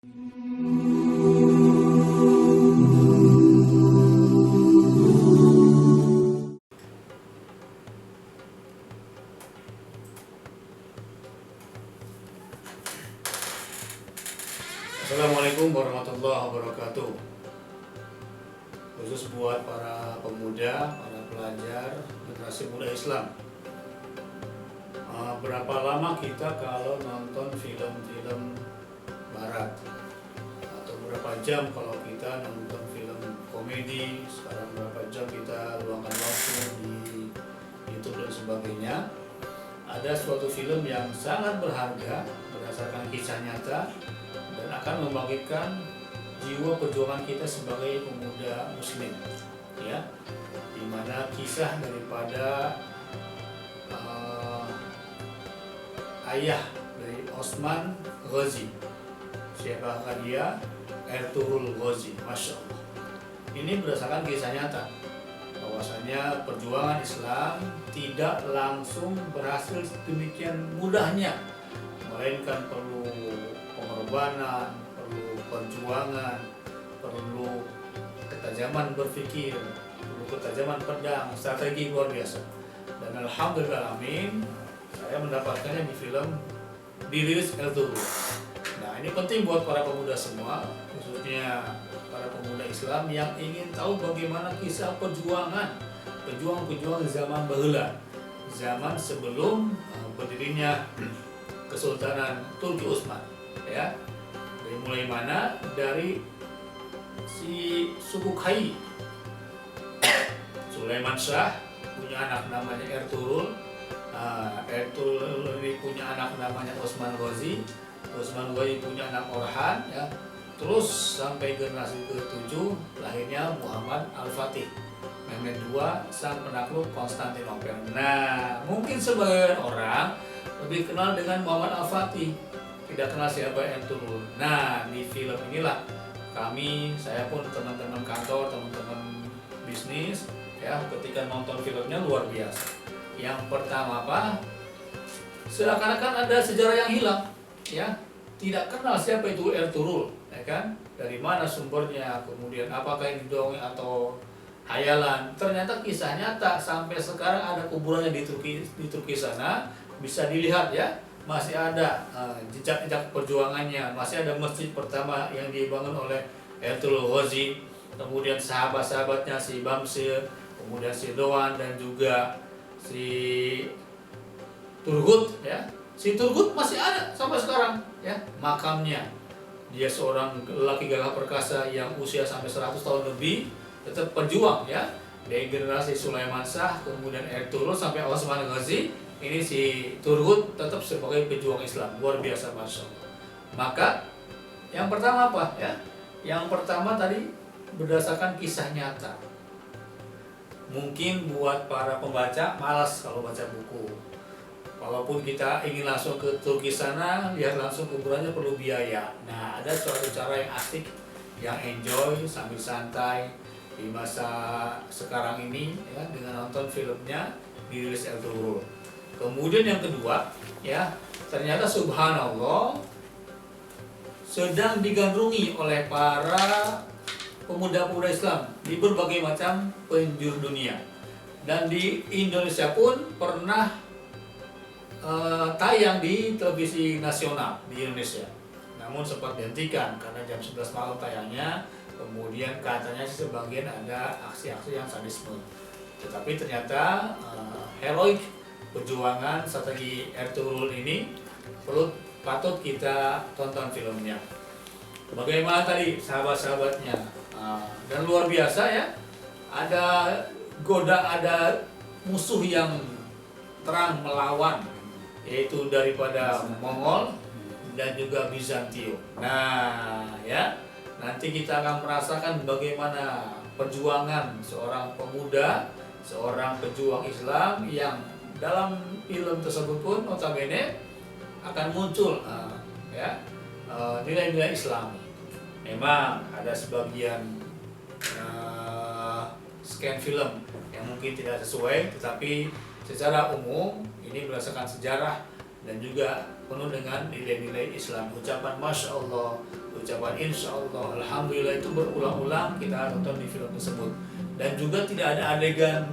Assalamualaikum warahmatullahi wabarakatuh. Khusus buat para pemuda, para pelajar generasi muda Islam. Berapa lama kita kalau nonton film-film barat? Atau berapa jam kalau kita nonton film komedi? Sekarang berapa jam kita luangkan waktu di YouTube dan sebagainya? Ada suatu film yang sangat berharga berdasarkan kisah nyata dan akan membangkitkan jiwa perjuangan kita sebagai pemuda muslim, ya, dimana kisah daripada ayah dari Osman Ghazi. Siapakah dia? Ertugrul Ghazi. Masya Allah, ini berdasarkan kisah nyata bahwasanya perjuangan Islam tidak langsung berhasil demikian mudahnya, melainkan perlu pengorbanan, perlu perjuangan, perlu ketajaman berpikir, perlu ketajaman pedang, strategi luar biasa. Dan alhamdulillah, amin, saya mendapatkannya di film dirilis Ertugrul. Nah, ini penting buat para pemuda semua, khususnya para pemuda Islam yang ingin tahu bagaimana kisah perjuangan pejuang-pejuang zaman baheula, zaman sebelum berdirinya Kesultanan Turki Utsman, ya. Dari mulai mana? Dari si suku Kai, Sulaiman Shah punya anak namanya Ertugrul. Ertugrul ini punya anak namanya Osman Ghazi. Osman Ghazi punya anak Orhan, ya. Terus sampai generasi ke-7 lahirnya Muhammad Al-Fatih, Mehmed II, sang penakluk Konstantinopel. Nah, mungkin sebagian orang lebih kenal dengan Muhammad Al-Fatih, tidak kenal siapa Ertugrul. Nah, di film inilah kami, saya pun teman-teman kantor, teman-teman bisnis, ya, ketika nonton filmnya luar biasa. Yang pertama apa? Seakan-akan ada sejarah yang hilang, ya. Tidak kenal siapa itu Ertugrul, ya kan? Dari mana sumbernya, kemudian apakah ini dongeng atau hayalan? Ternyata kisah nyata. Sampai sekarang ada kuburannya di Turki sana, bisa dilihat, ya. Masih ada jejak-jejak perjuangannya, masih ada masjid pertama yang dibangun oleh Ertugrul Ghazi, kemudian sahabat-sahabatnya si Bamsir, kemudian si Doğan dan juga si Turgut, ya. Si Turgut masih ada sampai sekarang, ya, makamnya. Dia seorang lelaki gagah perkasa yang usia sampai 100 tahun lebih, tetap pejuang, ya. Dari generasi Sulaiman Shah, kemudian Ertugrul sampai Osman Ghazi, ini si Turgut tetap sebagai pejuang Islam, luar biasa, Masya Allah. Maka yang pertama apa, ya? Yang pertama tadi berdasarkan kisah nyata. Mungkin buat para pembaca malas kalau baca buku. Walaupun kita ingin langsung ke Turki sana, lihat langsung kuburannya perlu biaya. Nah, ada suatu cara yang asik, yang enjoy sambil santai di masa sekarang ini, ya, dengan nonton filmnya dirilis Ertugrul. Kemudian yang kedua, ya, ternyata subhanallah sedang digandrungi oleh para pemuda-pemuda Islam di berbagai macam penjuru dunia. Dan di Indonesia pun pernah tayang di televisi nasional di Indonesia. Namun sempat dihentikan karena jam 11 malam tayangnya. Kemudian katanya sebagian ada aksi-aksi yang sadisme. Tetapi ternyata heroik perjuangan strategi Ertugrul ini patut kita tonton filmnya. Bagaimana tadi sahabat-sahabatnya, dan luar biasa, ya. Ada musuh yang terang melawan, yaitu daripada Mongol dan juga Bizantium. Nah, ya, nanti kita akan merasakan bagaimana perjuangan seorang pemuda, seorang pejuang Islam yang dalam film tersebut pun notabene akan muncul, ya, nilai-nilai Islami. Memang ada sebagian scan film yang mungkin tidak sesuai, tetapi secara umum ini berdasarkan sejarah dan juga penuh dengan nilai-nilai Islam. Ucapan Masya Allah, ucapan insya Allah, alhamdulillah itu berulang-ulang kita tonton di film tersebut. Dan juga tidak ada adegan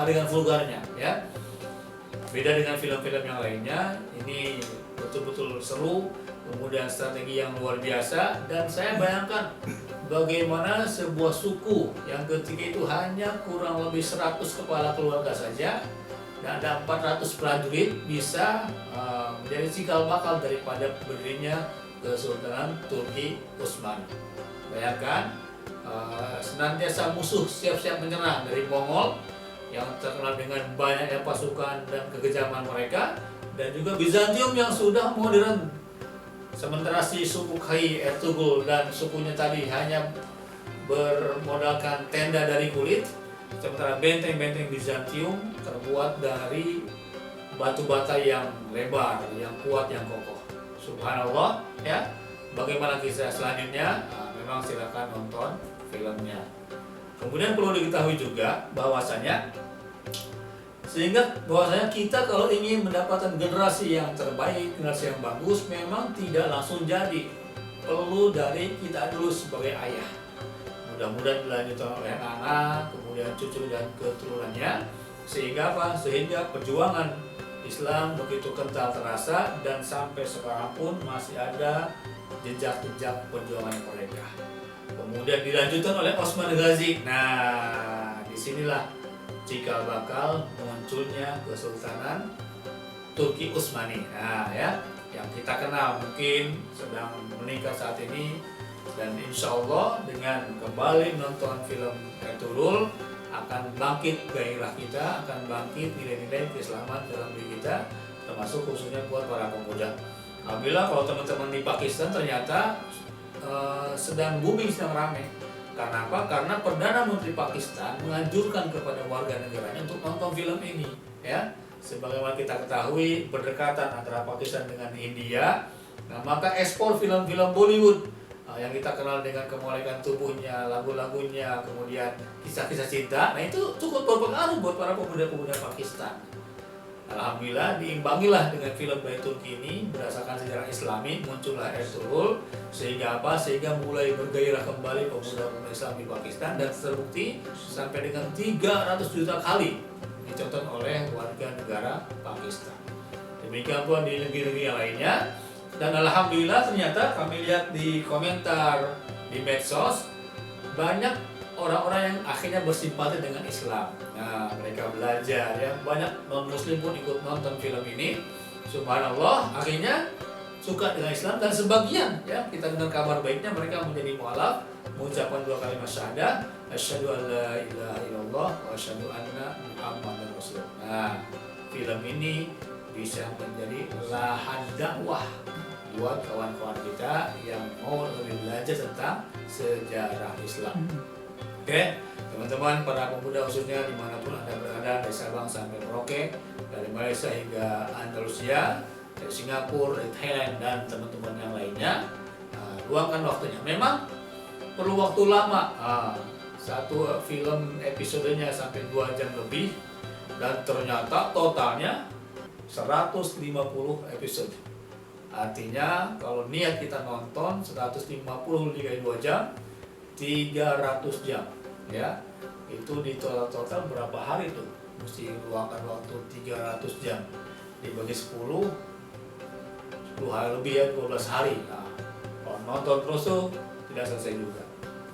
adegan vulgarnya, ya. Beda dengan film-film yang lainnya, ini betul-betul seru, kemudian strategi yang luar biasa. Dan saya bayangkan bagaimana sebuah suku yang ketika itu hanya kurang lebih 100 kepala keluarga saja dan ada 400 prajurit bisa menjadi cikal bakal daripada berdirinya Kesultanan Turki Utsmani. Bayangkan, senantiasa musuh siap-siap menyerang dari Mongol yang terkenal dengan banyaknya pasukan dan kekejaman mereka, dan juga Bizantium yang sudah modern. Sementara si suku Kai Ertugrul dan sukunya tadi hanya bermodalkan tenda dari kulit, sementara benteng-benteng Bizantium terbuat dari batu bata yang lebar, yang kuat, yang kokoh. Subhanallah, ya. Bagaimana kisah selanjutnya? Memang silakan nonton filmnya. Kemudian perlu diketahui juga bahwasanya kita kalau ingin mendapatkan generasi yang terbaik, generasi yang bagus, memang tidak langsung jadi. Perlu dari kita dulu sebagai ayah. Mudah-mudahan dilanjutkan oleh anak, kemudian cucu dan keturunannya, sehingga apa? Sehingga perjuangan Islam begitu kental terasa dan sampai sekarang pun masih ada jejak-jejak perjuangan mereka. Kemudian dilanjutkan oleh Osman Ghazi. Nah, disinilah cikal bakal munculnya Kesultanan Turki Utsmani. Nah, ya, yang kita kenal mungkin sedang meningkat saat ini. Dan insya Allah dengan kembali menonton film Ertugrul akan bangkit gairah kita, akan bangkit nilai-nilai keislaman dalam diri kita, termasuk khususnya buat para pemuda. Alhamdulillah kalau teman-teman di Pakistan ternyata sedang booming, sedang ramai. Karena apa? Karena Perdana Menteri Pakistan menganjurkan kepada warga negaranya untuk nonton film ini, ya. Sebagaimana kita ketahui berdekatan antara Pakistan dengan India, nah maka ekspor film-film Bollywood yang kita kenal dengan kemolekan tubuhnya, lagu-lagunya, kemudian kisah-kisah cinta, nah itu cukup berpengaruh buat para pemuda-pemuda Pakistan. Alhamdulillah diimbangilah dengan film dari Turki ini berdasarkan sejarah Islami, muncullah Ertugrul, sehingga apa? Sehingga mulai bergairah kembali pemuda-pemuda Islam di Pakistan, dan terbukti sampai dengan 300 juta kali ditonton oleh warga negara Pakistan. Demikian pula di negeri-negeri yang lainnya. Dan alhamdulillah ternyata kami lihat di komentar di medsos banyak orang-orang yang akhirnya bersimpati dengan Islam. Nah, mereka belajar, ya, banyak non-muslim pun ikut nonton film ini. Subhanallah, akhirnya suka dengan Islam, dan sebagian, ya, kita dengar kabar baiknya mereka menjadi mualaf, mengucapkan 2 kalimat syahadah, asyhadu an la ilaha illallah wa asyhadu anna muhammadar rasulullah. Nah, film ini bisa menjadi lahan dakwah buat kawan-kawan kita yang mau lebih belajar tentang sejarah Islam. Oke, teman-teman para pemuda khususnya dimanapun Anda berada, dari Sabang sampai Merauke, dari Malaysia hingga Andalusia, dari Singapura, dari Thailand, dan teman-teman yang lainnya, luangkan waktunya. Memang perlu waktu lama, satu film episodenya sampai 2 jam lebih, dan ternyata totalnya 150 episode. Artinya kalau niat kita nonton 150 dikali 2 jam, 300 jam, ya. Itu di total berapa hari tuh? Mesti luangkan waktu 300 jam dibagi 10 hari lebih, ya, 12 hari. Nah, kalau nonton terus tuh tidak selesai juga.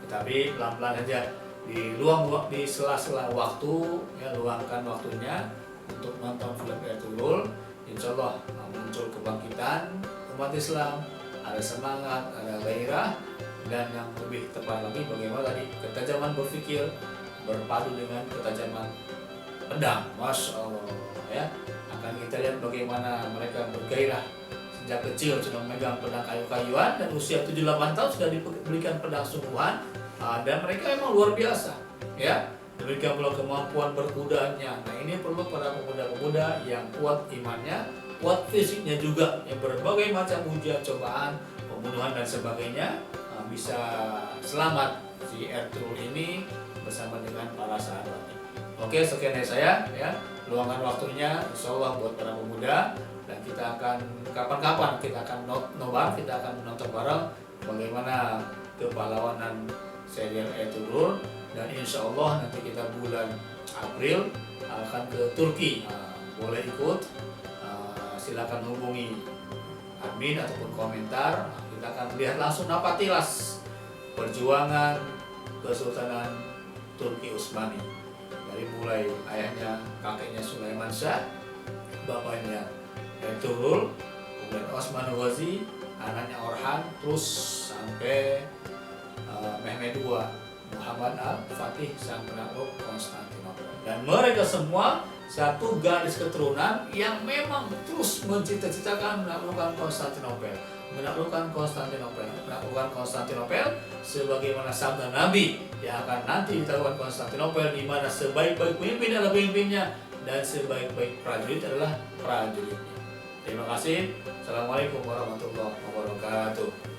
Tapi pelan-pelan aja, di sela-sela waktu, ya, luangkan waktunya untuk nonton film Ertugrul. Insya Allah muncul kebangkitan umat Islam, ada semangat, ada gairah, dan yang lebih tepat lagi bagaimana tadi ketajaman berpikir berpadu dengan ketajaman pedang. Masya Allah, ya, akan kita lihat bagaimana mereka bergairah sejak kecil sudah memegang pedang kayu-kayuan, dan usia 7-8 tahun sudah diberikan pedang sungguhan, dan mereka memang luar biasa, ya. Demikian pula kemampuan berkudanya. Nah, ini perlu para pemuda-pemuda yang kuat imannya, kuat fisiknya juga, yang berbagai macam ujian, cobaan, pembunuhan dan sebagainya, bisa selamat si Ertugrul ini bersama dengan para sahabatnya. Oke, sekian dari saya, ya. Luangkan waktunya insya Allah buat para pemuda, dan kita akan kapan-kapan kita akan nobar, kita akan menonton bareng bagaimana kepahlawanan serial Ertugrul, dan insya Allah nanti kita bulan April akan ke Turki. Boleh ikut, silakan hubungi admin ataupun komentar. Kita akan lihat langsung napatilas perjuangan Kesultanan Turki Utsmani, dari mulai ayahnya, kakeknya Sulaiman Shah, bapaknya Ertugrul, kemudian Osman Ghazi, anaknya Orhan, terus sampai Mehmed II, Muhammad Al-Fatih, sang penakluk Konstantinopel. Dan mereka semua satu garis keturunan yang memang terus mencita-citakan menaklukkan Konstantinopel, menaklukkan Konstantinopel sebagaimana sabda Nabi yang akan nanti ditaklukkan Konstantinopel, di mana sebaik-baik pemimpin adalah pemimpinnya dan sebaik-baik prajurit adalah prajuritnya. Terima kasih. Assalamualaikum warahmatullahi wabarakatuh.